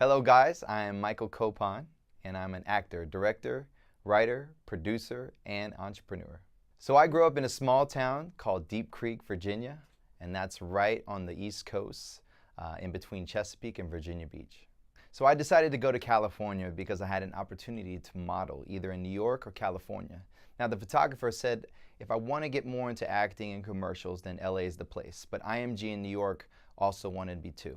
Hello guys, I am Michael Copon and I'm an actor, director, writer, producer, and entrepreneur. So I grew up in a small town called Deep Creek, Virginia, and that's right on the East Coast in between Chesapeake and Virginia Beach. So I decided to go to California because I had an opportunity to model either in New York or California. Now the photographer said if I want to get more into acting and commercials, then LA is the place, but IMG in New York also wanted me too.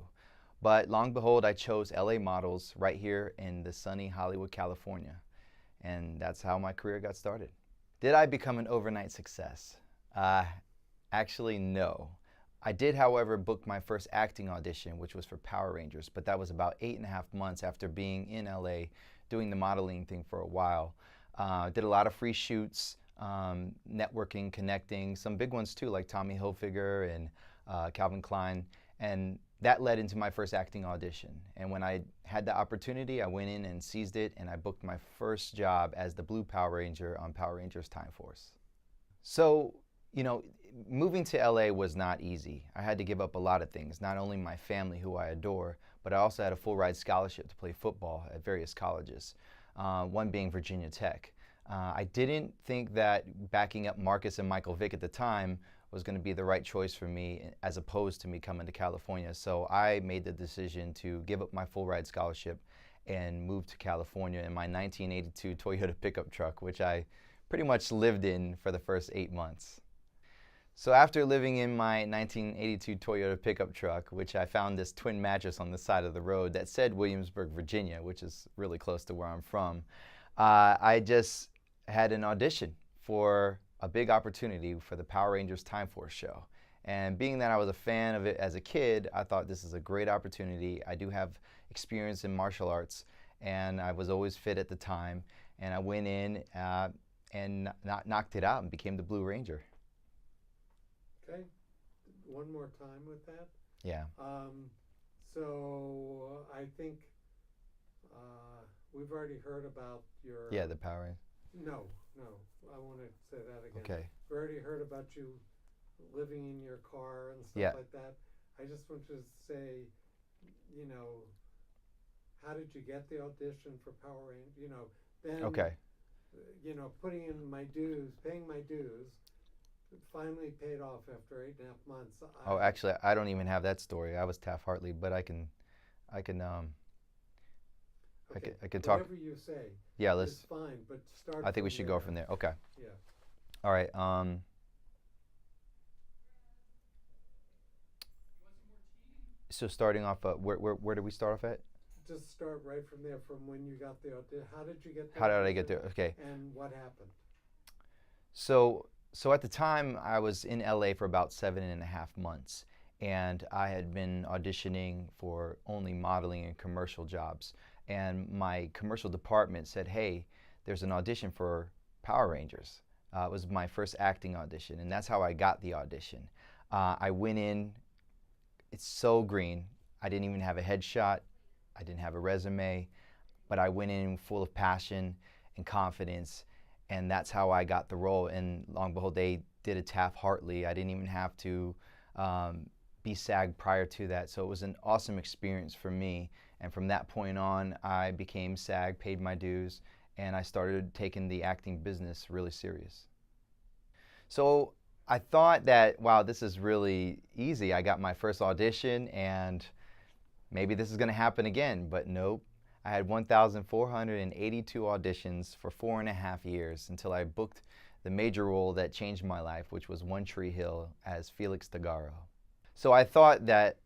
But long and behold, I chose LA Models right here in the sunny Hollywood, California. And that's how my career got started. Did I become an overnight success? Actually, no. I did, however, book my first acting audition, which was for Power Rangers, but that was about 8.5 months after being in LA, doing the modeling thing for a while. Did a lot of free shoots, networking, connecting, some big ones too, like Tommy Hilfiger and Calvin Klein. And that led into my first acting audition. And when I had the opportunity, I went in and seized it, and I booked my first job as the Blue Power Ranger on Power Rangers Time Force. So, moving to LA was not easy. I had to give up a lot of things, not only my family, who I adore, but I also had a full ride scholarship to play football at various colleges, one being Virginia Tech. I didn't think that backing up Marcus and Michael Vick at the time was going to be the right choice for me as opposed to me coming to California. So I made the decision to give up my full ride scholarship and move to California in my 1982 Toyota pickup truck, which I pretty much lived in for the first 8 months. So after living in my 1982 Toyota pickup truck, which I found this twin mattress on the side of the road that said Williamsburg, Virginia, which is really close to where I'm from, I just had an audition for a big opportunity for the Power Rangers Time Force show. And being that I was a fan of it as a kid, I thought this is a great opportunity. I do have experience in martial arts, and I was always fit at the time. And I went in and knocked it out and became the Blue Ranger. Okay, one more time with that. Yeah. So I think we've already heard about your. Yeah, the Power Rangers. No, no. I want to say that again. Okay. We already heard about you living in your car and stuff Yeah. like that. I just want to say, how did you get the audition for Power Rangers? Then, Okay. Putting in my dues, paying my dues, it finally paid off after 8.5 months. Oh, actually, I don't even have that story. I was Taft-Hartley, but I can Okay, I can talk. whatever you say. Yeah, It's fine, but start. I think we from should go from there. Okay. Yeah. All right. So starting off, where did we start off at? Just start right from there, from when you got the audition. How did you get? How did I get there? Okay. And what happened? So at the time, I was in LA for about 7.5 months, and I had been auditioning for only modeling and commercial jobs. And my commercial department said, "Hey, there's an audition for Power Rangers." It was my first acting audition, and that's how I got the audition. I went in. It's so green. I didn't even have a headshot. I didn't have a resume, but I went in full of passion and confidence, and that's how I got the role. And long and behold, they did a Taft-Hartley. I didn't even have to be SAG prior to that, so it was an awesome experience for me. And from that point on, I became SAG, paid my dues, and I started taking the acting business really serious. So I thought that, wow, this is really easy. I got my first audition, and maybe this is going to happen again, but nope. I had 1,482 auditions for 4.5 years until I booked the major role that changed my life, which was One Tree Hill as Felix DeGaro. So I thought that,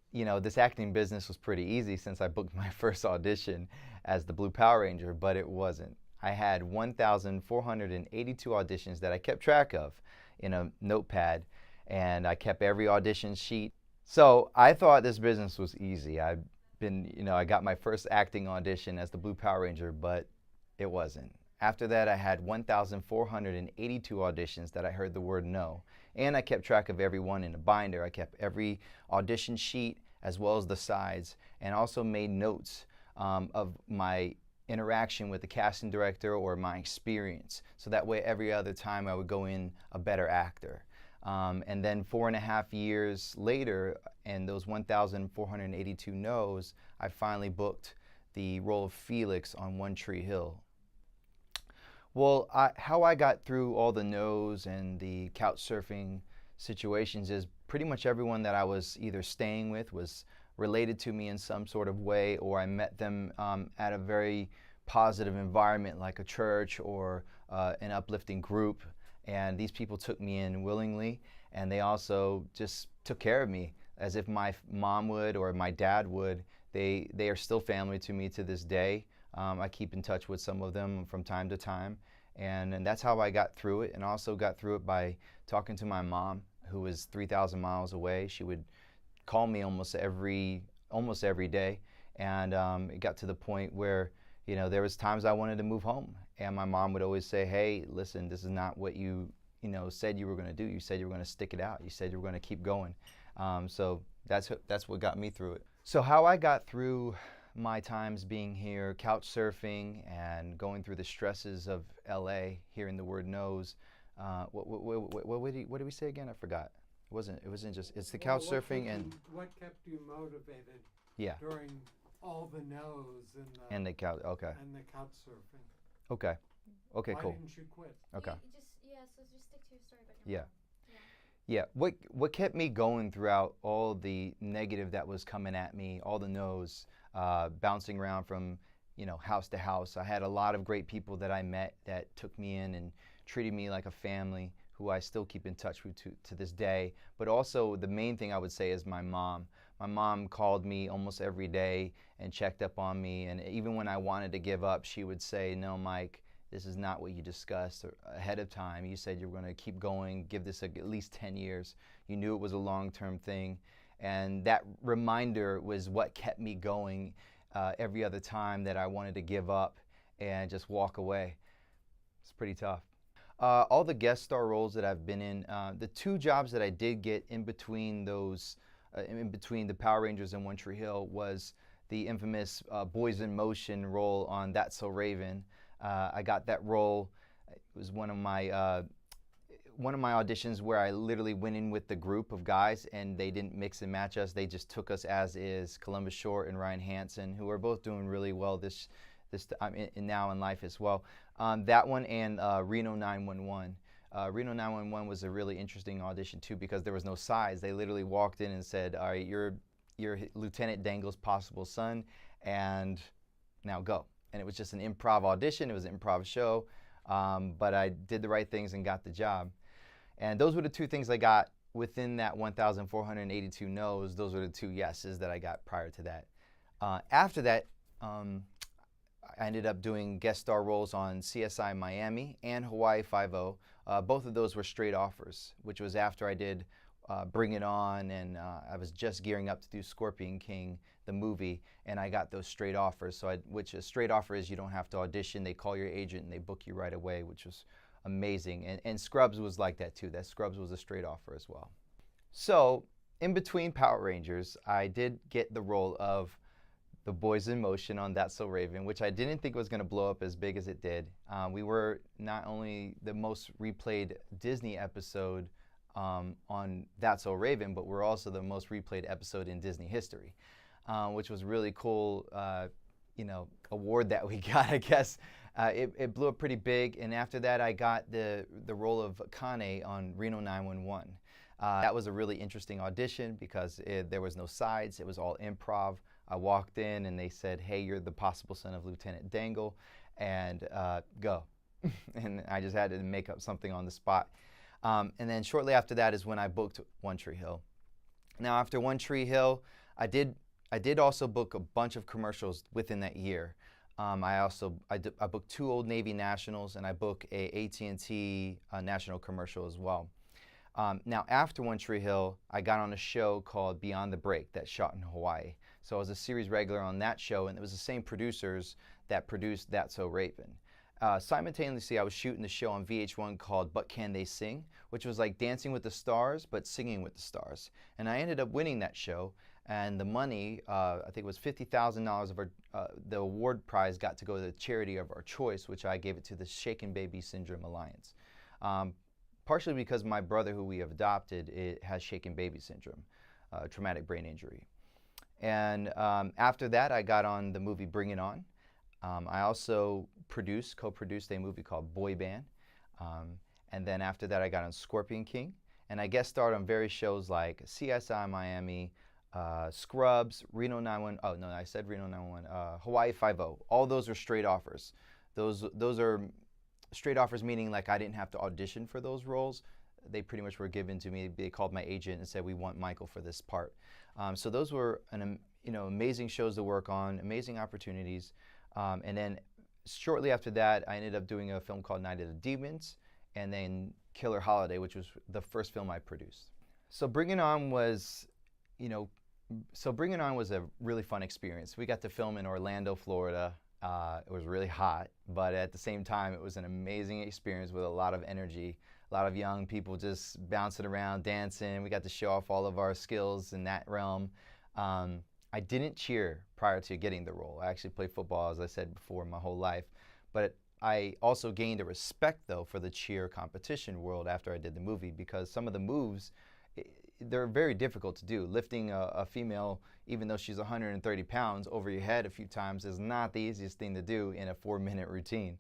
this acting business was pretty easy since I booked my first audition as the Blue Power Ranger, but it wasn't. I had 1,482 auditions that I kept track of in a notepad, and I kept every audition sheet. So I thought this business was easy. I got my first acting audition as the Blue Power Ranger, but it wasn't. After that, I had 1,482 auditions that I heard the word no. And I kept track of every one in a binder. I kept every audition sheet as well as the sides, and also made notes of my interaction with the casting director or my experience. So that way every other time I would go in a better actor. And then 4.5 years later, and those 1,482 no's, I finally booked the role of Felix on One Tree Hill. Well, how I got through all the no's and the couch surfing situations is pretty much everyone that I was either staying with was related to me in some sort of way, or I met them at a very positive environment like a church or an uplifting group. And these people took me in willingly, and they also just took care of me as if my mom would or my dad would. They are still family to me to this day. I keep in touch with some of them from time to time, and that's how I got through it. And also got through it by talking to my mom, who was 3,000 miles away. She would call me almost every day, and it got to the point where, you know, there was times I wanted to move home, and my mom would always say, "Hey, listen, this is not what you said you were going to do. You said you were going to stick it out. You said you were going to keep going." So that's what got me through it. So how I got through my times being here, couch surfing, and going through the stresses of LA, hearing the word no's. What did we say again? I forgot. It wasn't just, it's the couch surfing and what kept you motivated? Yeah. During all the no's And the couch. Okay. and the couch surfing. Okay. Okay. Why Cool. didn't you quit? Okay. So just stick to your story about your Yeah. mom. Yeah. What kept me going throughout all the negative that was coming at me, all the no's, bouncing around from house to house. I had a lot of great people that I met that took me in and treated me like a family, who I still keep in touch with to this day. But also the main thing I would say is my mom. My mom called me almost every day and checked up on me. And even when I wanted to give up, she would say, "No, Mike, this is not what you discussed ahead of time. You said you were going to keep going, give this at least 10 years. You knew it was a long-term thing." And that reminder was what kept me going every other time that I wanted to give up and just walk away. It's pretty tough. All the guest star roles that I've been in, the two jobs that I did get in between those, in between the Power Rangers and One Tree Hill, was the infamous Boys in Motion role on That's So Raven. I got that role. It was one of my auditions where I literally went in with the group of guys, and they didn't mix and match us. They just took us as is. Columbus Short and Ryan Hansen, who are both doing really well now in life as well. That one and Reno 911. Reno 911 was a really interesting audition too, because there was no sides. They literally walked in and said, "All right, you're Lieutenant Dangle's possible son, and now go." And it was just an improv audition. It was an improv show, but I did the right things and got the job. And those were the two things I got within that 1,482 no's. Those were the two yeses that I got prior to that. After that, I ended up doing guest star roles on CSI Miami and Hawaii Five-0. Both of those were straight offers, which was after I did Bring It On, and I was just gearing up to do Scorpion King, the movie, and I got those straight offers. Which a straight offer is you don't have to audition. They call your agent and they book you right away, which was amazing. And Scrubs was like that too. That Scrubs was a straight offer as well. So in between Power Rangers, I did get the role of the Boys in Motion on That's So Raven, which I didn't think was going to blow up as big as it did. We were not only the most replayed Disney episode on That's So Raven, but we're also the most replayed episode in Disney history, which was really cool, award that we got, I guess. It blew up pretty big, and after that I got the role of Kane on Reno 911. That was a really interesting audition because there was no sides. It was all improv. I walked in and they said, "Hey, you're the possible son of Lieutenant Dangle, and go." And I just had to make up something on the spot. And then shortly after that is when I booked One Tree Hill. Now after One Tree Hill, I did also book a bunch of commercials within that year. I booked 2 Old Navy nationals, and I booked a AT&T national commercial as well. Now after One Tree Hill, I got on a show called Beyond the Break that shot in Hawaii. So I was a series regular on that show, and it was the same producers that produced That's So Raven. Simultaneously, I was shooting the show on VH1 called But Can They Sing, which was like Dancing with the Stars, but singing with the stars. And I ended up winning that show, and the money, I think it was $50,000 of the award prize got to go to the charity of our choice, which I gave it to the Shaken Baby Syndrome Alliance. Partially because my brother, who we have adopted, has Shaken Baby Syndrome, traumatic brain injury. And after that, I got on the movie Bring It On. I also co-produced a movie called Boy Band. And then after that, I got on Scorpion King. And I guest starred on various shows like CSI Miami, Scrubs, Reno 911. Oh, no, I said Reno 911. Hawaii Five-0. All those are straight offers. Those are straight offers, meaning like I didn't have to audition for those roles. They pretty much were given to me. They called my agent and said, we want Michael for this part. So those were amazing shows to work on, amazing opportunities. And then shortly after that, I ended up doing a film called Night of the Demons, and then Killer Holiday, which was the first film I produced. So Bring It On was, Bring It On was a really fun experience. We got to film in Orlando, Florida. It was really hot, but at the same time, it was an amazing experience with a lot of energy, a lot of young people just bouncing around, dancing. We got to show off all of our skills in that realm. I didn't cheer prior to getting the role. I actually played football, as I said before, my whole life. But I also gained a respect, though, for the cheer competition world after I did the movie, because some of the moves, they're very difficult to do. Lifting a female, even though she's 130 pounds, over your head a few times is not the easiest thing to do in a 4-minute routine.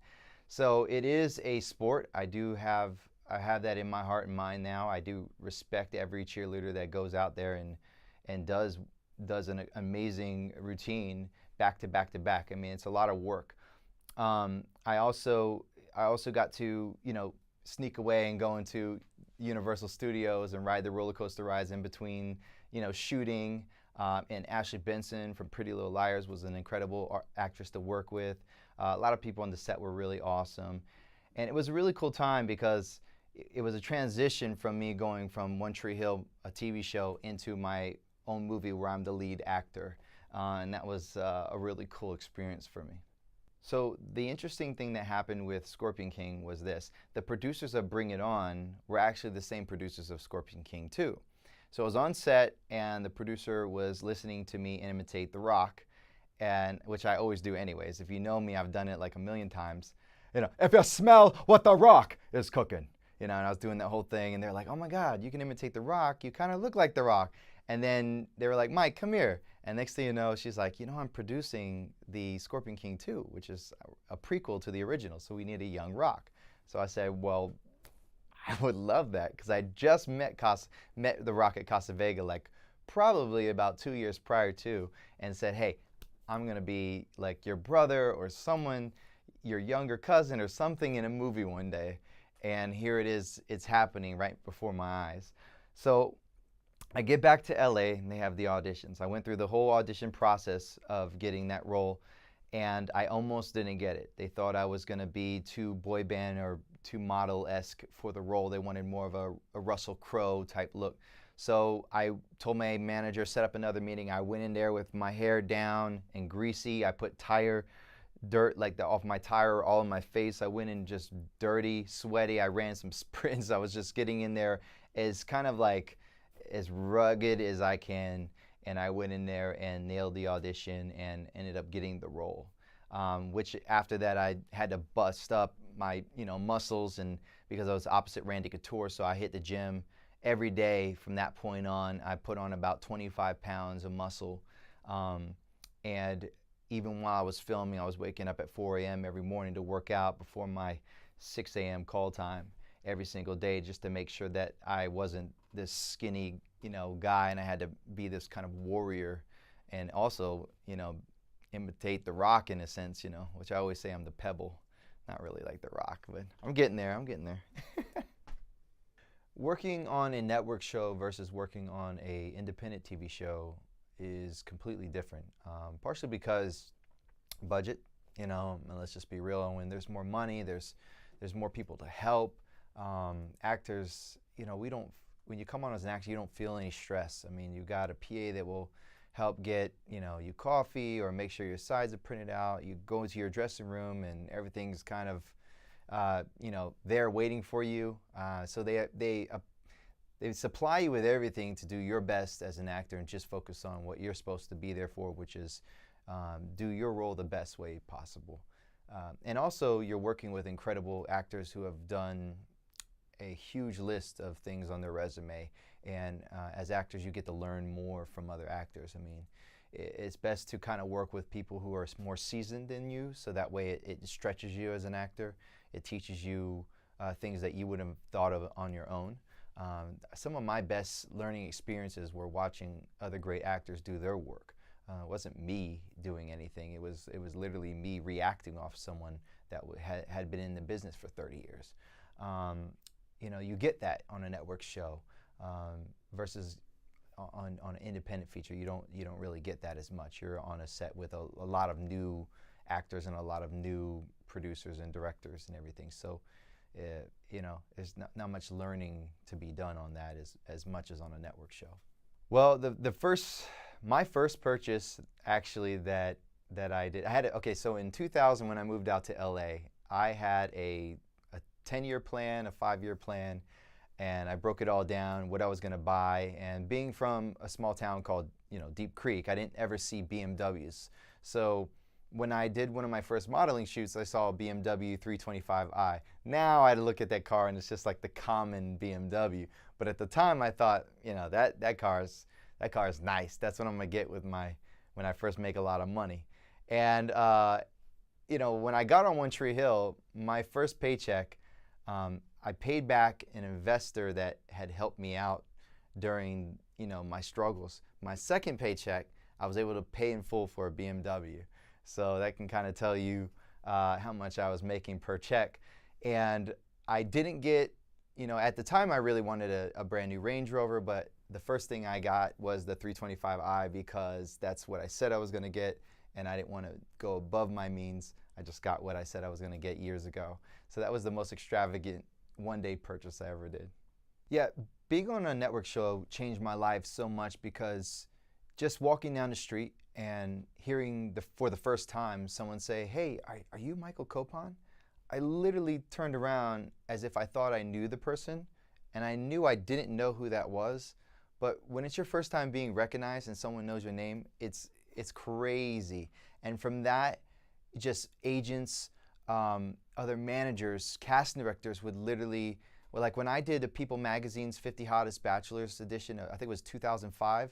So it is a sport. I have that in my heart and mind now. I do respect every cheerleader that goes out there and does an amazing routine back to back to back. I mean, it's a lot of work. I also got to sneak away and go into Universal Studios and ride the roller coaster rides in between shooting. And Ashley Benson from Pretty Little Liars was an incredible actress to work with. A lot of people on the set were really awesome, and it was a really cool time because it was a transition from me going from One Tree Hill, a TV show, into my own movie where I'm the lead actor. And that was a really cool experience for me. So the interesting thing that happened with Scorpion King was this. The producers of Bring It On were actually the same producers of Scorpion King 2. So I was on set and the producer was listening to me imitate The Rock, and which I always do anyways. If you know me, I've done it like a million times. If you smell what The Rock is cooking. And I was doing that whole thing and they're like, oh my God, you can imitate The Rock. You kind of look like The Rock. And then they were like, Mike, come here. And next thing you know, she's like, I'm producing the Scorpion King 2, which is a prequel to the original, so we need a young Rock. So I said, well, I would love that, because I just met The Rock at Casa Vega, like probably about 2 years prior to, and said, hey, I'm going to be like your brother or someone, your younger cousin or something in a movie one day. And here it is, it's happening right before my eyes. So I get back to LA and they have the auditions. I went through the whole audition process of getting that role, and I almost didn't get it. They thought I was going to be too boy band or too model-esque for the role. They wanted more of a Russell Crowe type look. So I told my manager, set up another meeting. I went in there with my hair down and greasy. I put tire dirt off my tire all in my face. I went in just dirty, sweaty. I ran some sprints. I was just getting in there as kind of like as rugged as I can, and I went in there and nailed the audition and ended up getting the role. Which after that I had to bust up my muscles, and because I was opposite Randy Couture, so I hit the gym every day from that point on. I put on about 25 pounds of muscle, and even while I was filming, I was waking up at 4 a.m. every morning to work out before my 6 a.m. call time every single day, just to make sure that I wasn't this skinny, guy, and I had to be this kind of warrior, and also, imitate The Rock in a sense, which I always say I'm the Pebble, not really like The Rock, but I'm getting there. Working on a network show versus working on a independent TV show is completely different. Partially because budget, and let's just be real. When there's more money, there's more people to help. Actors, when you come on as an actor, you don't feel any stress. I mean, you got a PA that will help get, you coffee or make sure your sides are printed out. You go into your dressing room and everything's kind of, there waiting for you. So they supply you with everything to do your best as an actor and just focus on what you're supposed to be there for, which is do your role the best way possible. And also, you're working with incredible actors who have done a huge list of things on their resume, and as actors you get to learn more from other actors. I mean, it's best to kind of work with people who are more seasoned than you, so that way it stretches you as an actor. It teaches you things that you wouldn't have thought of on your own. Some of my best learning experiences were watching other great actors do their work. It wasn't me doing anything. It was literally me reacting off someone that had been in the business for 30 years. You know, you get that on a network show versus on an independent feature. You don't really get that as much. You're on a set with a lot of new actors and a lot of new producers and directors and everything. So, you know, there's not much learning to be done on that as much as on a network show. Well, my first purchase actually that I did, so in 2000 when I moved out to LA, I had a 10-year plan, a 5-year plan, and I broke it all down, what I was gonna buy. And being from a small town called, you know, Deep Creek, I didn't ever see BMWs. So when I did one of my first modeling shoots, I saw a BMW 325i. Now I look at that car and it's just like the common BMW. But at the time I thought, you know, that car is nice. That's what I'm gonna get when I first make a lot of money. And you know, when I got on One Tree Hill, my first paycheck, I paid back an investor that had helped me out during, you know, my struggles. My second paycheck, I was able to pay in full for a BMW. So that can kind of tell you how much I was making per check. And I didn't get, you know, at the time I really wanted a brand new Range Rover, but the first thing I got was the 325i because that's what I said I was going to get, and I didn't want to go above my means. I just got what I said I was going to get years ago. So that was the most extravagant one-day purchase I ever did. Yeah, being on a network show changed my life so much because just walking down the street and hearing for the first time someone say, "Hey, are you Michael Copon?" I literally turned around as if I thought I knew the person, and I knew I didn't know who that was. But when it's your first time being recognized and someone knows your name, it's crazy. And from that, just agents, other managers, casting directors would literally, well, like when I did the People Magazine's 50 Hottest Bachelors edition, I think it was 2005,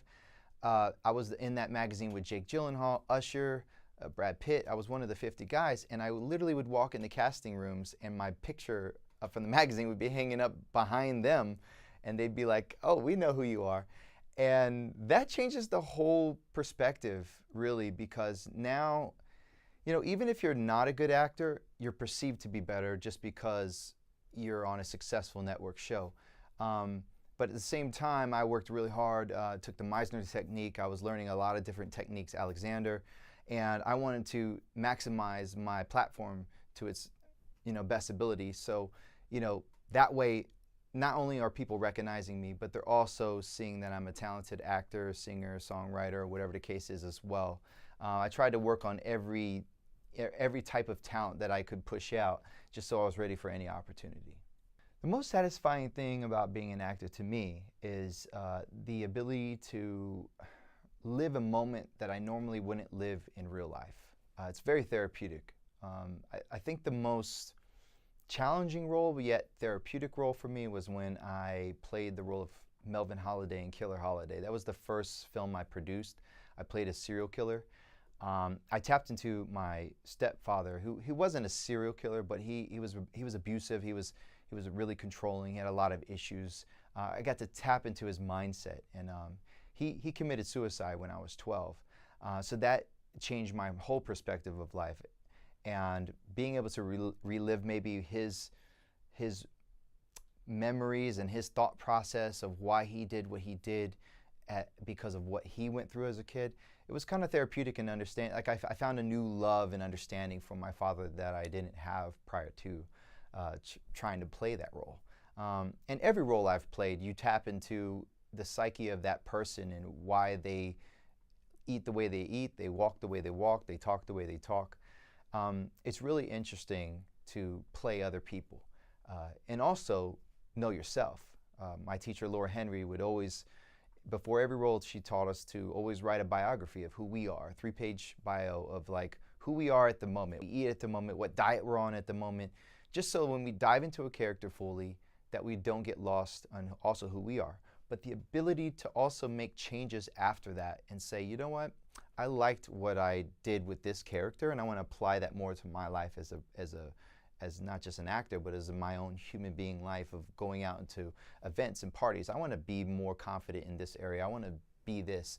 I was in that magazine with Jake Gyllenhaal, Usher, Brad Pitt. I was one of the 50 guys, and I literally would walk in the casting rooms and my picture from the magazine would be hanging up behind them, and they'd be like, "Oh, we know who you are." And that changes the whole perspective, really, because now, you know, even if you're not a good actor, you're perceived to be better just because you're on a successful network show. But at the same time, I worked really hard, took the Meisner technique. I was learning a lot of different techniques, Alexander, and I wanted to maximize my platform to its, you know, best ability. So, you know, that way, not only are people recognizing me, but they're also seeing that I'm a talented actor, singer, songwriter, whatever the case is as well. I tried to work on every type of talent that I could push out, just so I was ready for any opportunity. The most satisfying thing about being an actor to me is the ability to live a moment that I normally wouldn't live in real life. It's very therapeutic. I think the most challenging role, but yet therapeutic role for me was when I played the role of Melvin Holiday in Killer Holiday. That was the first film I produced. I played a serial killer. I tapped into my stepfather, who wasn't a serial killer, but he was abusive. He was really controlling. He had a lot of issues. I got to tap into his mindset, and he committed suicide when I was 12. So that changed my whole perspective of life. And being able to relive maybe his memories and his thought process of why he did what he did because of what he went through as a kid, it was kind of therapeutic and understand. Like I found a new love and understanding from my father that I didn't have prior to trying to play that role. And every role I've played, you tap into the psyche of that person and why they eat the way they eat, they walk the way they walk, they talk the way they talk. It's really interesting to play other people and also know yourself. My teacher, Laura Henry, would always, before every role, she taught us to always write a biography of who we are, a 3-page bio of like who we are at the moment, we eat at the moment, what diet we're on at the moment, just so when we dive into a character fully, that we don't get lost on also who we are. but the ability to also make changes after that and say, you know what, I liked what I did with this character, and I want to apply that more to my life as not just an actor, but as my own human being life of going out into events and parties. I want to be more confident in this area. I want to be this.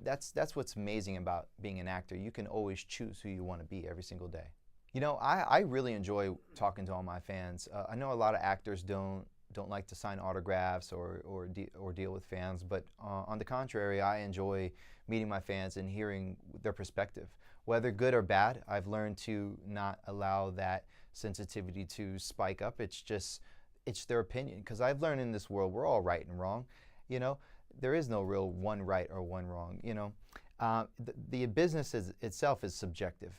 That's what's amazing about being an actor. You can always choose who you want to be every single day. You know, I really enjoy talking to all my fans. I know a lot of actors don't like to sign autographs or deal with fans, but on the contrary, I enjoy meeting my fans and hearing their perspective. Whether good or bad, I've learned to not allow that sensitivity to spike up. It's their opinion, because I've learned in this world we're all right and wrong. You know, there is no real one right or one wrong. You know, the business itself is subjective.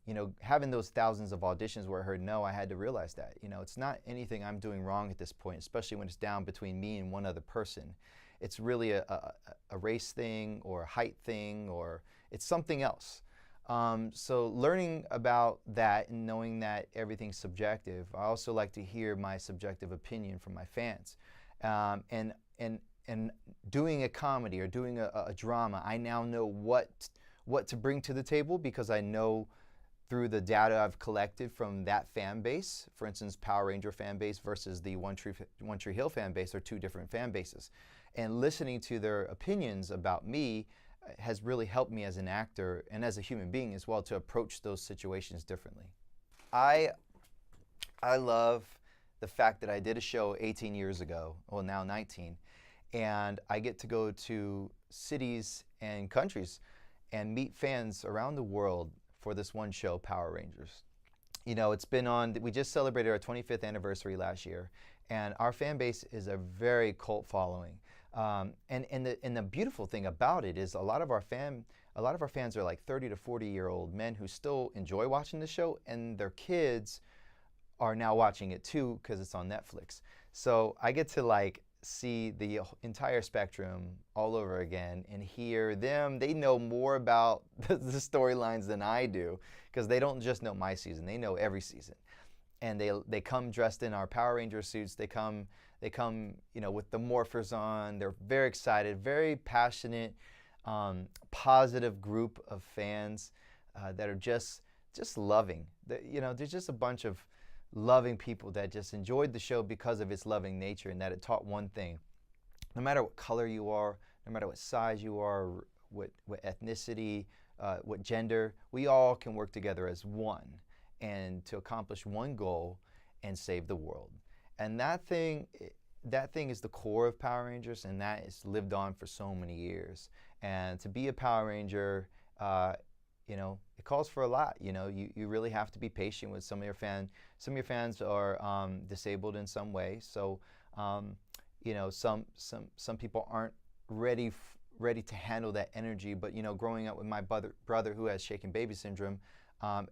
You know, having those thousands of auditions where I heard no, I had to realize that, you know, it's not anything I'm doing wrong at this point, especially when it's down between me and one other person. It's really a race thing or a height thing, or it's something else. So learning about that and knowing that everything's subjective, I also like to hear my subjective opinion from my fans. And doing a comedy or doing a drama, I now know what to bring to the table, because I know through the data I've collected from that fan base. For instance, Power Ranger fan base versus the One Tree Hill fan base are two different fan bases. And listening to their opinions about me has really helped me as an actor and as a human being as well to approach those situations differently. I love the fact that I did a show 18 years ago, well now 19, and I get to go to cities and countries and meet fans around the world for this one show, Power Rangers. You know, it's been on, we just celebrated our 25th anniversary last year, and our fan base is a very cult following. And the beautiful thing about it is a lot of our fans are like 30 to 40-year-old men who still enjoy watching the show, and their kids are now watching it too because it's on Netflix. So I get to like see the entire spectrum all over again and hear them. They know more about the storylines than I do, because they don't just know my season, they know every season. And they come dressed in our Power Ranger suits. They come, you know, with the morphers on. They're very excited, very passionate, positive group of fans that are just loving. You know, there's just a bunch of loving people that just enjoyed the show because of its loving nature, and that it taught one thing: no matter what color you are, no matter what size you are, what ethnicity, what gender, we all can work together as one and to accomplish one goal and save the world. And that thing is the core of Power Rangers, and that is lived on for so many years. And to be a Power Ranger, you know, it calls for a lot. You know, you really have to be patient with some of your fans. Some of your fans are disabled in some way, so you know, some people aren't ready to handle that energy. But you know, growing up with my brother who has shaken baby syndrome,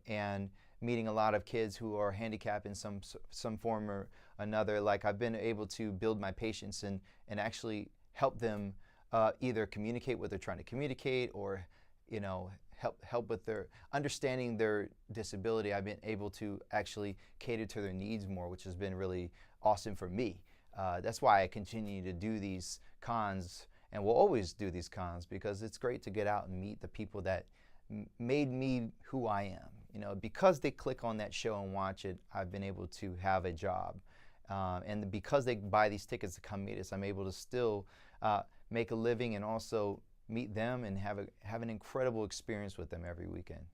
and meeting a lot of kids who are handicapped in some form or another, like I've been able to build my patience and actually help them either communicate what they're trying to communicate, or you know, help with their understanding their disability. I've been able to actually cater to their needs more, which has been really awesome for me. That's why I continue to do these cons, and will always do these cons, because it's great to get out and meet the people that made me who I am. You know, because they click on that show and watch it, I've been able to have a job. And because they buy these tickets to come meet us, I'm able to still make a living and also meet them and have an incredible experience with them every weekend.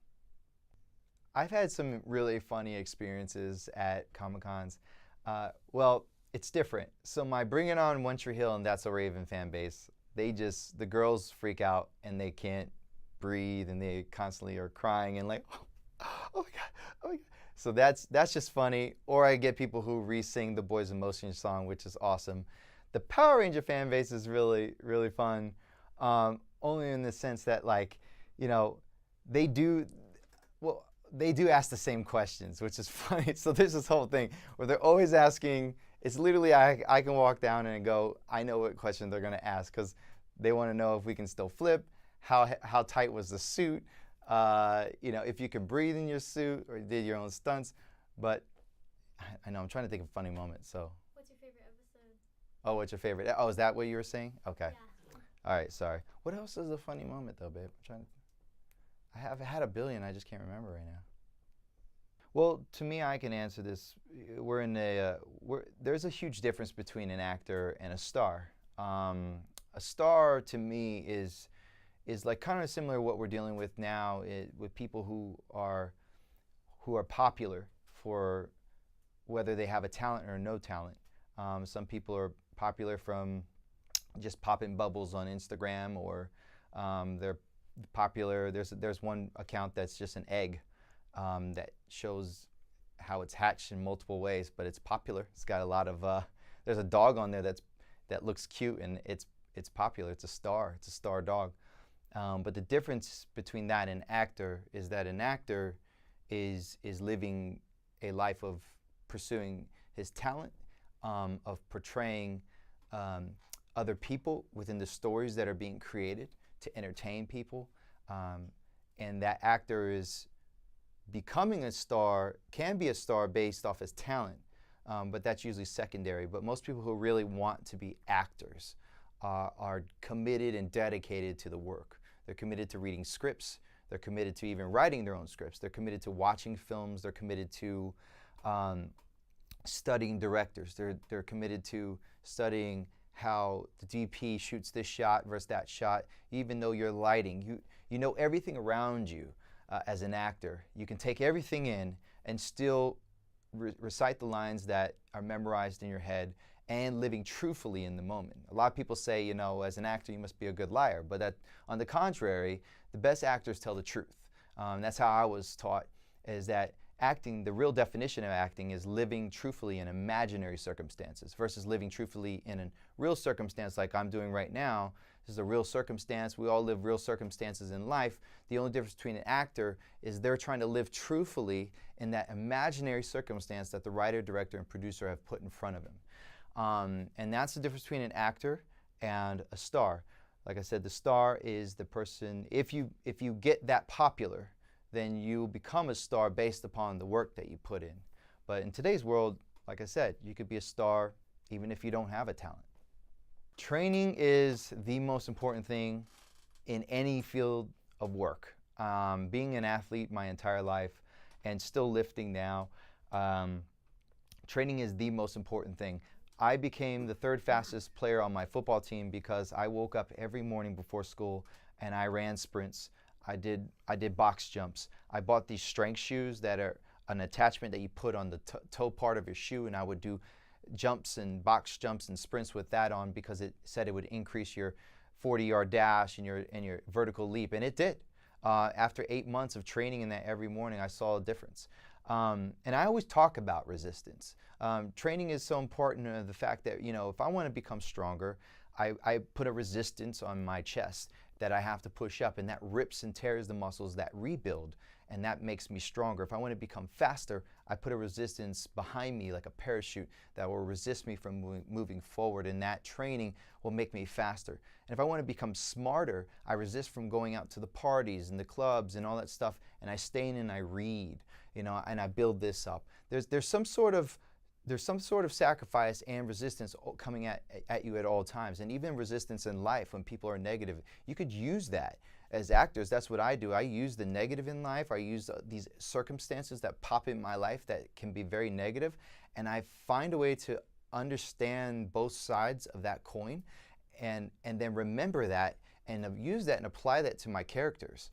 I've had some really funny experiences at Comic-Cons. Well, it's different. So my Bring It On, One Tree Hill, and That's So Raven fan base, the girls freak out and they can't breathe, and they constantly are crying and like, oh my God, oh my God. So that's just funny. Or I get people who re-sing the Boys in Motion song, which is awesome. The Power Ranger fan base is really, really fun. Only in the sense that, like, you know, they do ask the same questions, which is funny. So there's this whole thing where they're always asking, it's literally, I can walk down and go, I know what question they're gonna ask, because they wanna know if we can still flip, how tight was the suit, you know, if you can breathe in your suit, or did your own stunts. But I know, I'm trying to think of a funny moment, so. What's your favorite episode? Oh, what's your favorite? Oh, is that what you were saying? Okay. Yeah. All right, sorry. What else is a funny moment though, babe? I'm trying to, I have had a billion, I just can't remember right now. Well, to me, I can answer this. There's a huge difference between an actor and a star. A star to me is like kind of similar to what we're dealing with now with people who are popular for whether they have a talent or no talent. Some people are popular from just popping bubbles on Instagram, or they're popular. There's one account that's just an egg that shows how it's hatched in multiple ways, but it's popular. It's got a lot of. There's a dog on there that looks cute, and it's popular. It's a star. It's a star dog. But the difference between that and an actor is that an actor is living a life of pursuing his talent, of portraying other people within the stories that are being created to entertain people. And that actor is becoming a star, can be a star based off his talent, but that's usually secondary. But most people who really want to be actors are committed and dedicated to the work. They're committed to reading scripts. They're committed to even writing their own scripts. They're committed to watching films. They're committed to studying directors. They're committed to studying how the DP shoots this shot versus that shot. Even though you're lighting, you know everything around you as an actor. You can take everything in and still recite the lines that are memorized in your head and living truthfully in the moment. A lot of people say, you know, as an actor, you must be a good liar. But that, on the contrary, the best actors tell the truth. That's how I was taught, is that acting, the real definition of acting is living truthfully in imaginary circumstances versus living truthfully in a real circumstance like I'm doing right now. This is a real circumstance. We all live real circumstances in life. The only difference between an actor is they're trying to live truthfully in that imaginary circumstance that the writer, director, and producer have put in front of him. And that's the difference between an actor and a star. Like I said, the star is the person, if you get that popular, then you become a star based upon the work that you put in. But in today's world, like I said, you could be a star even if you don't have a talent. Training is the most important thing in any field of work. Being an athlete my entire life and still lifting now, training is the most important thing. I became the third fastest player on my football team because I woke up every morning before school and I ran sprints. I did box jumps. I bought these strength shoes that are an attachment that you put on the toe part of your shoe, and I would do jumps and box jumps and sprints with that on because it said it would increase your 40-yard dash and your vertical leap, and it did. After 8 months of training in that every morning, I saw a difference. And I always talk about resistance. Training is so important, the fact that, you know, if I want to become stronger, I put a resistance on my chest that I have to push up, and that rips and tears the muscles that rebuild, and that makes me stronger. If I want to become faster, I put a resistance behind me like a parachute that will resist me from moving forward, and that training will make me faster. And if I want to become smarter, I resist from going out to the parties and the clubs and all that stuff, and I stay in and I read, you know, and I build this up. There's some sort of sacrifice and resistance coming at you at all times, and even resistance in life when people are negative. You could use that. As actors, that's what I do. I use the negative in life. I use these circumstances that pop in my life that can be very negative, and I find a way to understand both sides of that coin and then remember that and use that and apply that to my characters.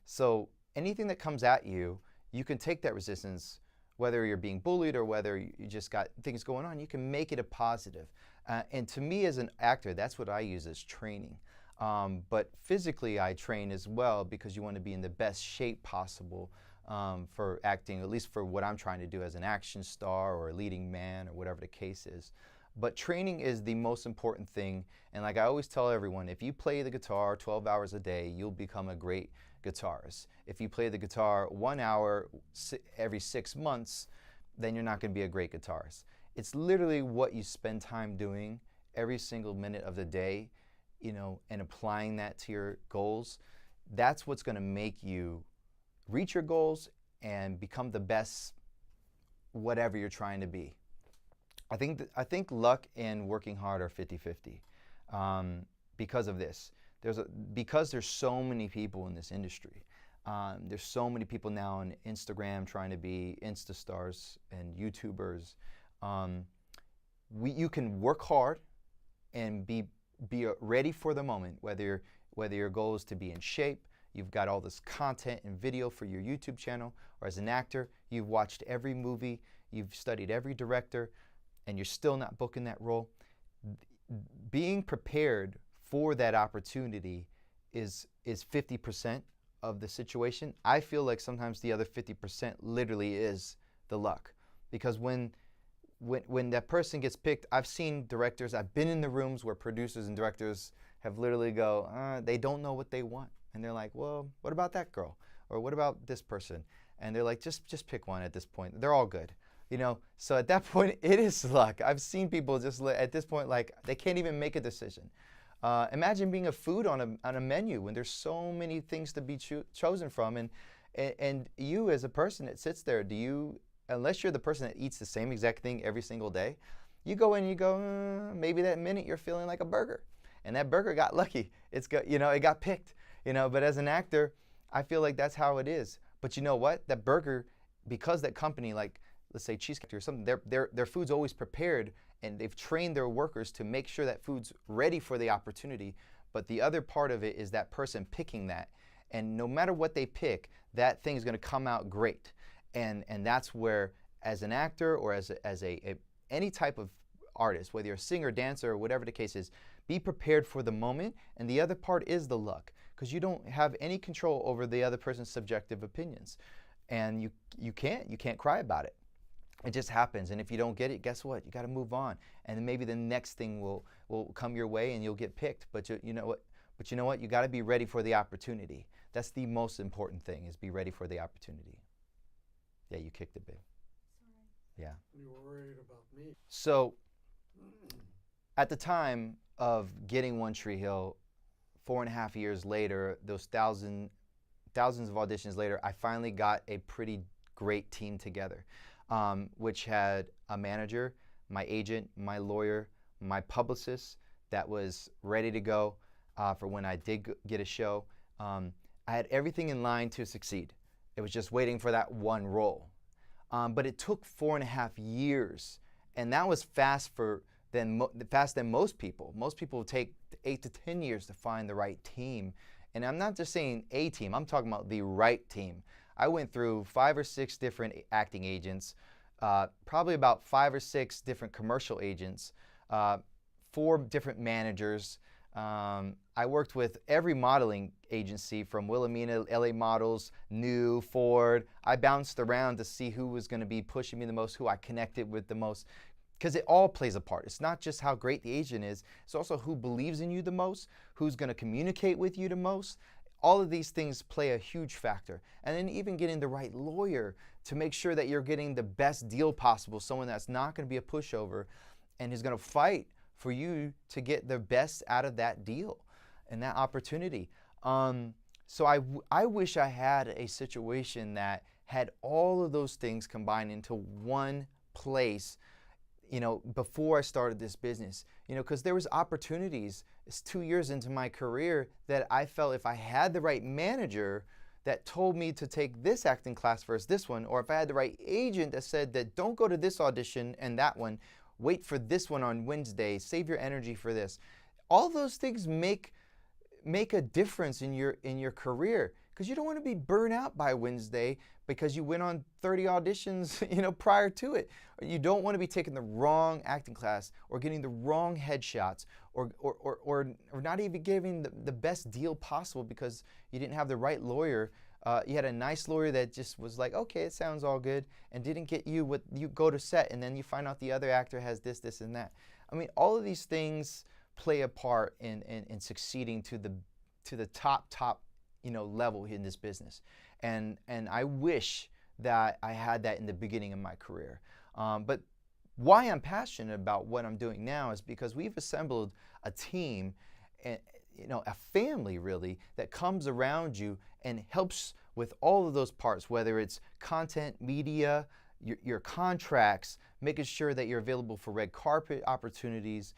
So anything that comes at you, you can take that resistance, whether you're being bullied or whether you just got things going on, you can make it a positive. And to me as an actor, that's what I use as training. But physically I train as well because you want to be in the best shape possible for acting, at least for what I'm trying to do as an action star or a leading man or whatever the case is. But training is the most important thing. And like I always tell everyone, if you play the guitar 12 hours a day, you'll become a great guitarist. If you play the guitar 1 hour every 6 months, then you're not going to be a great guitarist. It's literally what you spend time doing every single minute of the day, you know, and applying that to your goals. That's what's going to make you reach your goals and become the best whatever you're trying to be. I think luck and working hard are 50-50 because of this. Because there's so many people in this industry. There's so many people now on Instagram trying to be Insta stars and YouTubers. You can work hard and be ready for the moment, whether your goal is to be in shape, you've got all this content and video for your YouTube channel, or as an actor, you've watched every movie, you've studied every director, and you're still not booking that role. Being prepared for that opportunity is 50% of the situation. I feel like sometimes the other 50% literally is the luck, because when that person gets picked, I've seen directors, I've been in the rooms where producers and directors have literally they don't know what they want. And they're like, well, what about that girl? Or what about this person? And they're like, just pick one at this point. They're all good. So at that point, it is luck. I've seen people just at this point, like, they can't even make a decision. Imagine being a food on a menu when there's so many things to be chosen from. And you as a person that sits there, unless you're the person that eats the same exact thing every single day, you go in and you go, maybe that minute you're feeling like a burger. And that burger got lucky. It got picked. But as an actor, I feel like that's how it is. But you know what? That burger, because that company, like, let's say Cheesecake or something, their food's always prepared, and they've trained their workers to make sure that food's ready for the opportunity. But the other part of it is that person picking that. And no matter what they pick, that thing is going to come out great. And that's where, as an actor or as any type of artist, whether you're a singer, dancer, or whatever the case is, be prepared for the moment. And the other part is the luck, because you don't have any control over the other person's subjective opinions. And you can't cry about it. It just happens. And if you don't get it, guess what? You got to move on. And then maybe the next thing will come your way and you'll get picked. But you know what? You got to be ready for the opportunity. That's the most important thing, is be ready for the opportunity. Yeah, you kicked it, babe. Sorry. Yeah. You were worried about me. So at the time of getting One Tree Hill, 4.5 years later, those thousands of auditions later, I finally got a pretty great team together, which had a manager, my agent, my lawyer, my publicist that was ready to go for when I did get a show. I had everything in line to succeed. It was just waiting for that one role. But it took 4.5 years, and that was faster than most people. Most people take 8 to 10 years to find the right team. And I'm not just saying a team, I'm talking about the right team. I went through 5 or 6 different acting agents, probably about 5 or 6 different commercial agents, 4 different managers. I worked with every modeling agency from Wilhelmina, LA Models, New, Ford. I bounced around to see who was going to be pushing me the most, who I connected with the most, because it all plays a part. It's not just how great the agent is, it's also who believes in you the most, who's going to communicate with you the most. All of these things play a huge factor. And then even getting the right lawyer to make sure that you're getting the best deal possible, someone that's not going to be a pushover and is going to fight for you to get the best out of that deal and that opportunity. So I wish I had a situation that had all of those things combined into one place, before I started this business, because there was opportunities. It's 2 years into my career that I felt if I had the right manager that told me to take this acting class versus this one, or if I had the right agent that said that don't go to this audition and that one, wait for this one on Wednesday, save your energy for this. All those things make a difference in your career, because you don't want to be burnt out by Wednesday because you went on 30 auditions, prior to it. Or you don't want to be taking the wrong acting class or getting the wrong headshots or not even giving the best deal possible because you didn't have the right lawyer. You had a nice lawyer that just was like, okay, it sounds all good, and didn't get you what you go to set, and then you find out the other actor has this, and that. I mean, all of these things play a part in succeeding to the top level in this business. And I wish that I had that in the beginning of my career. But why I'm passionate about what I'm doing now is because we've assembled a team, and a family really, that comes around you and helps with all of those parts, whether it's content, media, your contracts, making sure that you're available for red carpet opportunities,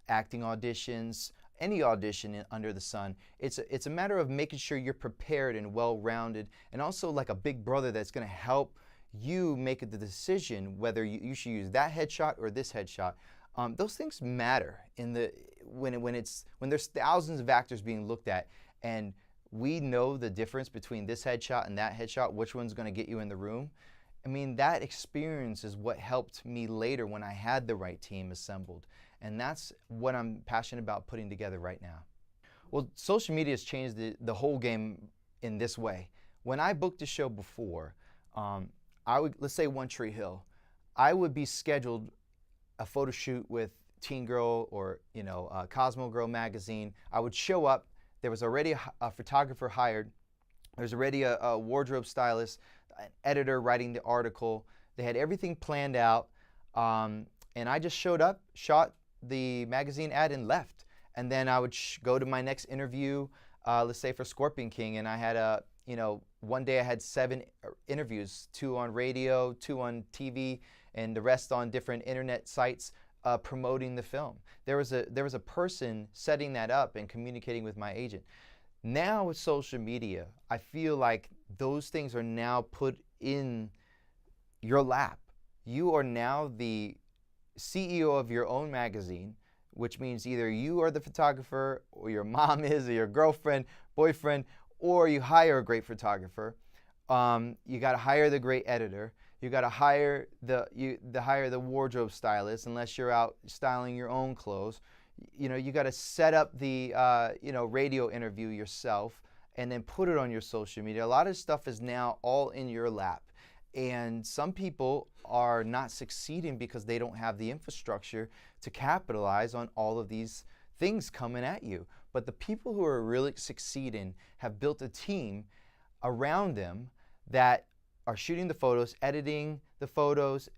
acting auditions, any audition under the sun. It's a matter of making sure you're prepared and well-rounded, and also like a big brother that's going to help you make the decision whether you should use that headshot or this headshot. Those things matter when there's thousands of actors being looked at, and we know the difference between this headshot and that headshot, which one's going to get you in the room. I mean, that experience is what helped me later when I had the right team assembled. And that's what I'm passionate about putting together right now. Well, social media has changed the whole game in this way. When I booked a show before, let's say One Tree Hill, I would be scheduled a photo shoot with Teen Girl or Cosmo Girl magazine. I would show up. There was already a photographer hired. There's already a wardrobe stylist, an editor writing the article. They had everything planned out, and I just showed up, shot the magazine ad, and left. And then I would go to my next interview, let's say for Scorpion King, and I had one day I had 7 interviews, 2 on radio, 2 on TV, and the rest on different internet sites promoting the film. There was a person setting that up and communicating with my agent. Now with social media, I feel like those things are now put in your lap. You are now the CEO of your own magazine, which means either you are the photographer, or your mom is, or your girlfriend, boyfriend, or you hire a great photographer. You got to hire the great editor. You got to hire the wardrobe stylist, unless you're out styling your own clothes. You got to set up the radio interview yourself, and then put it on your social media. A lot of stuff is now all in your lap, and some people are not succeeding because they don't have the infrastructure to capitalize on all of these things coming at you. But the people who are really succeeding have built a team around them that are shooting the photos, editing the photos,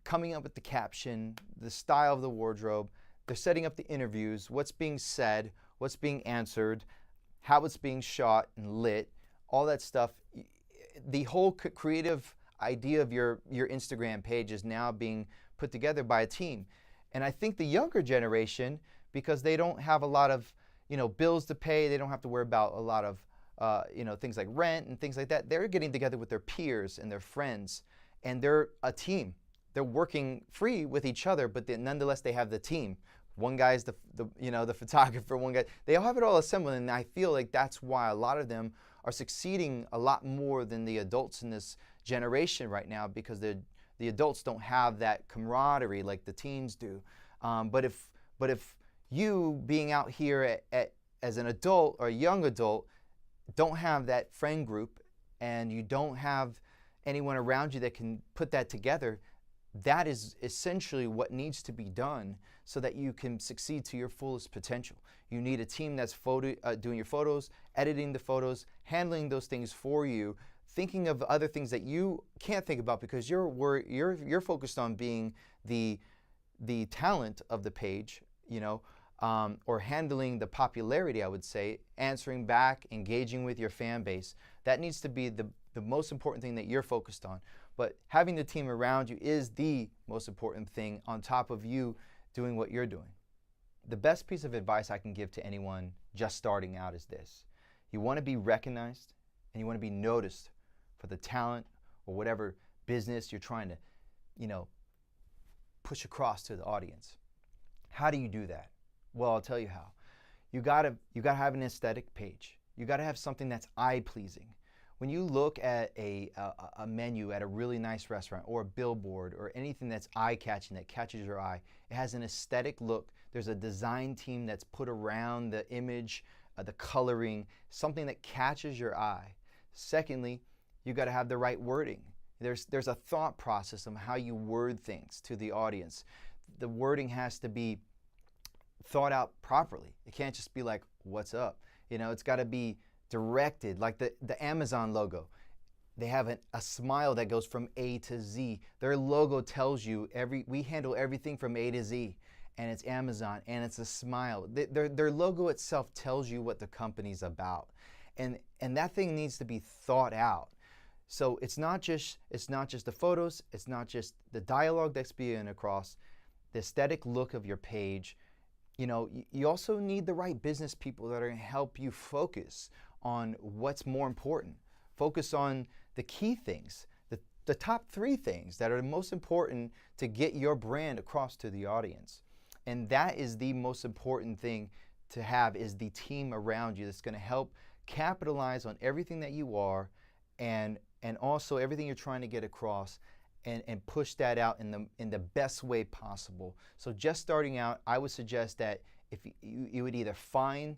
coming up with the caption, the style of the wardrobe. They're setting up the interviews, what's being said, what's being answered, how it's being shot and lit, all that stuff. The whole creative idea of your Instagram page is now being put together by a team. And I think the younger generation, because they don't have a lot of bills to pay, they don't have to worry about a lot of things like rent and things like that. They're getting together with their peers and their friends, and they're a team. They're working free with each other, but nonetheless they have the team. One guy's the photographer, one guy. They all have it all assembled, and I feel like that's why a lot of them are succeeding a lot more than the adults in this generation right now, because the adults don't have that camaraderie like the teens do. But if you being out here as an adult or a young adult don't have that friend group, and you don't have anyone around you that can put that together, that is essentially what needs to be done so that you can succeed to your fullest potential. You need a team that's doing your photos, editing the photos, handling those things for you, thinking of other things that you can't think about because you're focused on being the talent of the page, or handling the popularity, I would say, answering back, engaging with your fan base. That needs to be the most important thing that you're focused on. But having the team around you is the most important thing on top of you doing what you're doing. The best piece of advice I can give to anyone just starting out is this. You want to be recognized and you want to be noticed for the talent or whatever business you're trying to, push across to the audience. How do you do that? Well, I'll tell you how. You gotta have an aesthetic page. You gotta have something that's eye-pleasing. When you look at a menu at a really nice restaurant or a billboard or anything that's eye-catching, that catches your eye, it has an aesthetic look. There's a design team that's put around the image, the coloring, something that catches your eye. Secondly, you gotta have the right wording. There's a thought process of how you word things to the audience. The wording has to be thought out properly. It can't just be like, what's up? It's got to be directed, like the Amazon logo. They have a smile that goes from A to Z. Their logo tells you we handle everything from A to Z, and it's Amazon, and it's a smile. Their logo itself tells you what the company's about, and that thing needs to be thought out. So it's not just the photos, it's not just the dialogue that's being across, the aesthetic look of your page. You know, you also need the right business people that are going to help you focus on what's more important. Focus on the key things, the top 3 things that are the most important to get your brand across to the audience. And that is the most important thing to have, is the team around you that's going to help capitalize on everything that you are, and also everything you're trying to get across, and push that out in the best way possible. So just starting out, I would suggest that if you would either find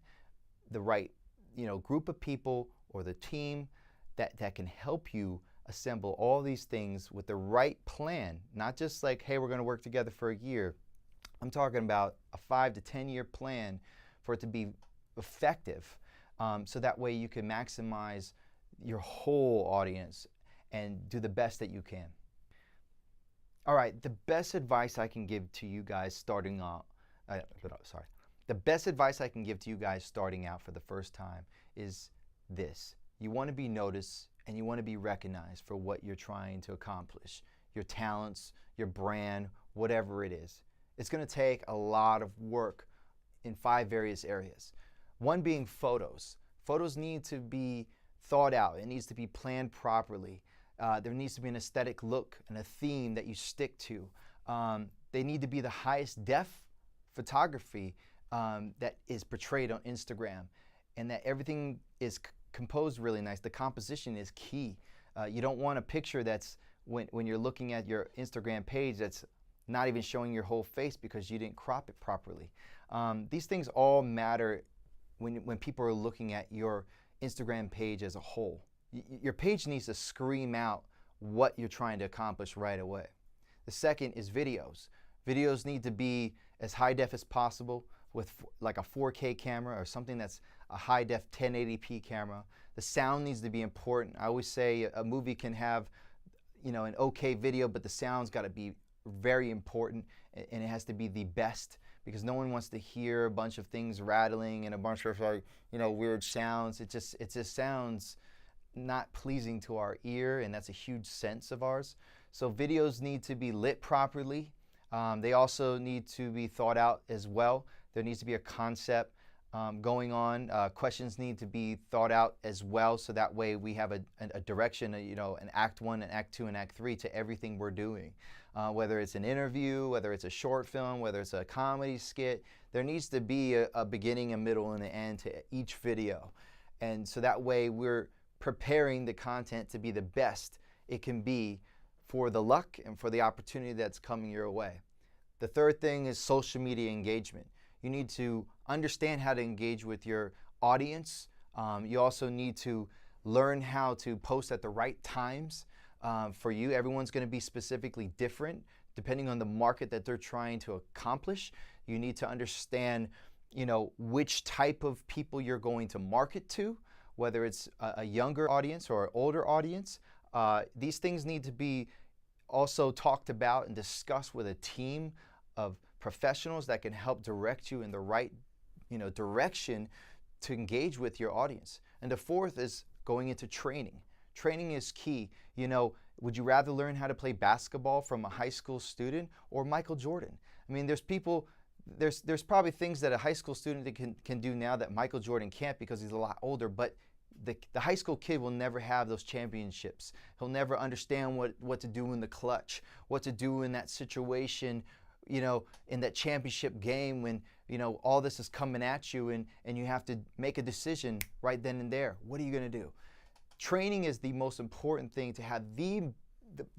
the right, you know, group of people or the team that can help you assemble all these things with the right plan, not just like, hey, we're going to work together for a year. I'm talking about a 5 to 10 year plan for it to be effective, so that way you can maximize your whole audience and do the best that you can. All right, the best advice I can give to you guys starting out, the best advice I can give to you guys starting out for the first time is this. You want to be noticed and you want to be recognized for what you're trying to accomplish, your talents, your brand, whatever it is. It's going to take a lot of work in 5 various areas. One being photos. Photos need to be thought out. It needs to be planned properly. There needs to be an aesthetic look and a theme that you stick to. They need to be the highest def photography that is portrayed on Instagram, and that everything is composed really nice. The composition is key. You don't want a picture that's, when you're looking at your Instagram page, that's not even showing your whole face because you didn't crop it properly. These things all matter when people are looking at your Instagram page as a whole. Your page needs to scream out what you're trying to accomplish right away. The second is videos. Videos need to be as high def as possible with like a 4K camera or something that's a high def 1080p camera. The sound needs to be important. I always say a movie can have, you know, an okay video, but the sound's got to be very important, and it has to be the best, because no one wants to hear a bunch of things rattling and a bunch of, like, you know, weird sounds. It just sounds not pleasing to our ear, and that's a huge sense of ours. So videos need to be lit properly. They also need to be thought out as well. There needs to be a concept going on. Questions need to be thought out as well, so that way we have a direction, you know, an act 1, an act 2, and act 3 to everything we're doing. Whether it's an interview, whether it's a short film, whether it's a comedy skit, there needs to be a beginning, a middle, and an end to each video. And so that way we're preparing the content to be the best it can be for the luck and for the opportunity that's coming your way. The third thing is social media engagement. You need to understand how to engage with your audience. You also need to learn how to post at the right times for you. Everyone's going to be specifically different depending on the market that they're trying to accomplish. You need to understand, you know, which type of people you're going to market to, whether it's a younger audience or an older audience. These things need to be also talked about and discussed with a team of professionals that can help direct you in the right, you know, direction to engage with your audience. And the fourth is going into training. Training is key. You know, would you rather learn how to play basketball from a high school student or Michael Jordan? I mean, there's probably things that a high school student can do now that Michael Jordan can't because he's a lot older, but the high school kid will never have those championships. He'll never understand what to do in the clutch, what to do in that situation, you know, in that championship game when, you know, all this is coming at you and you have to make a decision right then and there. What are you going to do? Training is the most important thing, to have the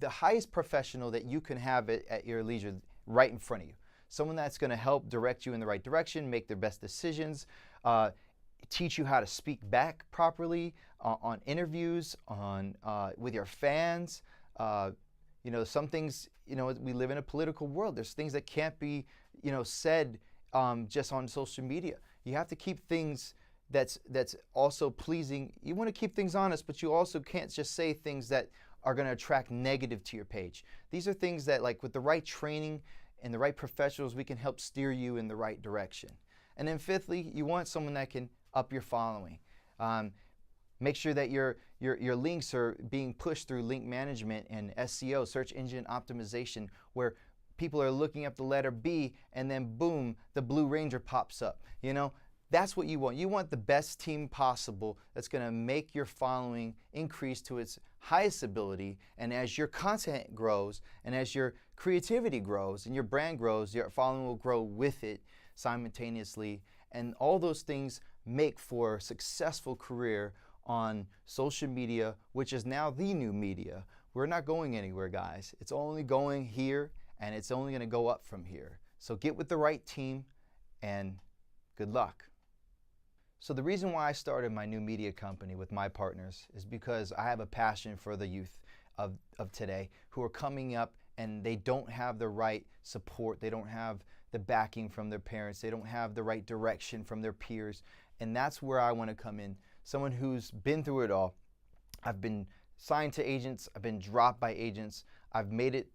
highest professional that you can have at your leisure right in front of you. Someone that's going to help direct you in the right direction, make their best decisions, teach you how to speak back properly on interviews, with your fans. You know, some things, you know, we live in a political world. There's things that can't be, you know, said just on social media. You have to keep things that's also pleasing. You want to keep things honest, but you also can't just say things that are going to attract negative to your page. These are things that, like, with the right training and the right professionals, we can help steer you in the right direction. And then fifthly, you want someone that can up your following. Make sure that your links are being pushed through link management and SEO, search engine optimization, where people are looking up the letter B and then boom, the Blue Ranger pops up. You know, that's what you want. You want the best team possible that's going to make your following increase to its highest ability. And as your content grows and as your creativity grows and your brand grows, your following will grow with it simultaneously. And all those things make for a successful career on social media, which is now the new media. We're not going anywhere, guys. It's only going here, and it's only going to go up from here. So get with the right team, and good luck. So the reason why I started my new media company with my partners is because I have a passion for the youth of today who are coming up and they don't have the right support. They don't have the backing from their parents. They don't have the right direction from their peers. And that's where I want to come in. Someone who's been through it all. I've been signed to agents. I've been dropped by agents. I've made it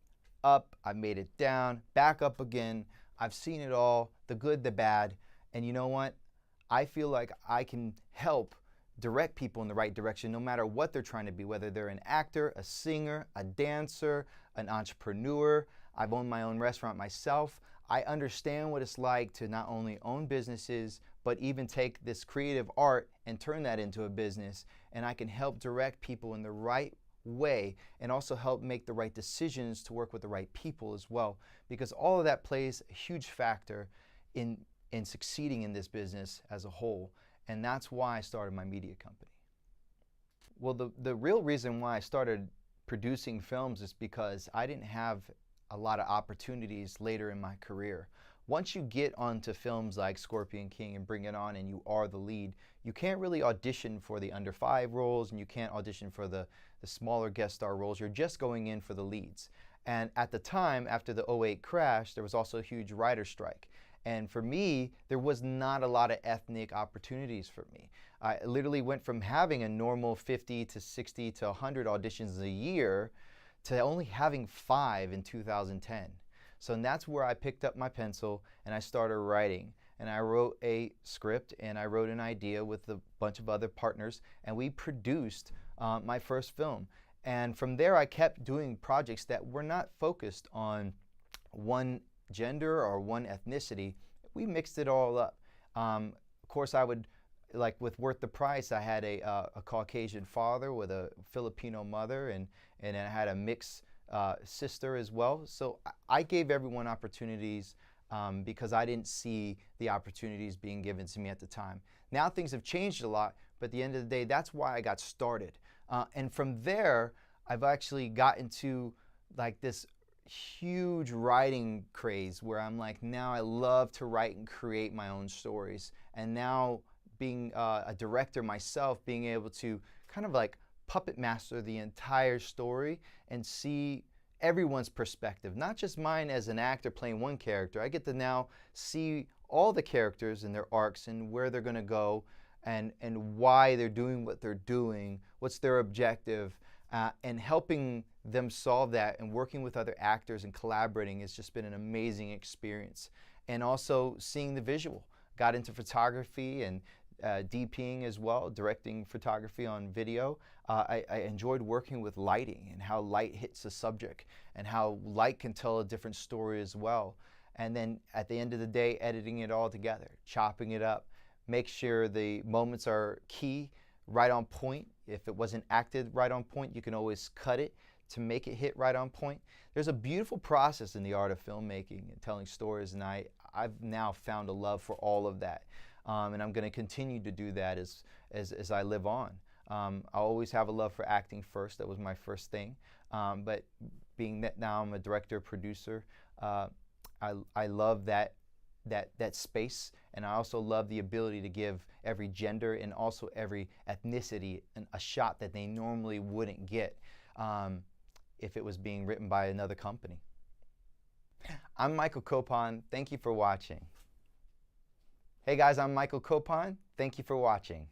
up. I've made it down, back up again. I've seen it all, the good, the bad. And you know what? I feel like I can help direct people in the right direction no matter what they're trying to be, whether they're an actor, a singer, a dancer, an entrepreneur. I've owned my own restaurant myself. I understand what it's like to not only own businesses, but even take this creative art and turn that into a business. And I can help direct people in the right way and also help make the right decisions to work with the right people as well. Because all of that plays a huge factor in succeeding in this business as a whole. And that's why I started my media company. Well, the real reason why I started producing films is because I didn't have a lot of opportunities later in my career. Once you get onto films like Scorpion King and Bring It On and you are the lead, you can't really audition for the under 5 roles and you can't audition for the smaller guest star roles. You're just going in for the leads. And at the time, after the '08 crash, there was also a huge writer's strike. And for me, there was not a lot of ethnic opportunities for me. I literally went from having a normal 50 to 60 to 100 auditions a year to only having 5 in 2010. So that's where I picked up my pencil and I started writing. And I wrote a script and I wrote an idea with a bunch of other partners and we produced my first film. And from there I kept doing projects that were not focused on one gender or one ethnicity. We mixed it all up. Of course, I would, like with Worth the Price, I had a Caucasian father with a Filipino mother, and I had a mixed sister as well. So I gave everyone opportunities because I didn't see the opportunities being given to me at the time. Now things have changed a lot, but at the end of the day, that's why I got started. And from there, I've actually gotten to like this huge writing craze where I'm like, now I love to write and create my own stories. And now being a director myself, being able to kind of like puppet master the entire story and see everyone's perspective, not just mine as an actor playing one character. I get to now see all the characters and their arcs and where they're going to go and why they're doing what they're doing, what's their objective, and helping them solve that and working with other actors and collaborating has just been an amazing experience. And also seeing the visual. Got into photography and DPing as well, directing photography on video. I enjoyed working with lighting and how light hits a subject and how light can tell a different story as well. And then at the end of the day, editing it all together, chopping it up, make sure the moments are key, right on point. If it wasn't acted right on point, you can always cut it to make it hit right on point. There's a beautiful process in the art of filmmaking and telling stories, and I've now found a love for all of that. And I'm going to continue to do that as I live on. I always have a love for acting first. That was my first thing. But being that now I'm a director, producer, I love that space, and I also love the ability to give every gender and also every ethnicity a shot that they normally wouldn't get if it was being written by another company. I'm Michael Copon. Thank you for watching. Hey guys, I'm Michael Copon. Thank you for watching.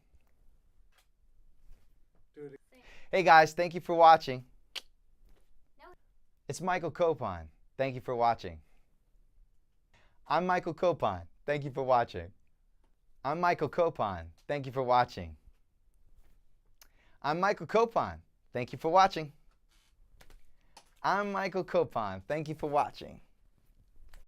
Hey guys, thank you for watching. It's Michael Copon. Thank you for watching. I'm Michael Copon. Thank you for watching. I'm Michael Copon. Thank you for watching. I'm Michael Copon. Thank you for watching. I'm Michael Copon. Thank you for watching.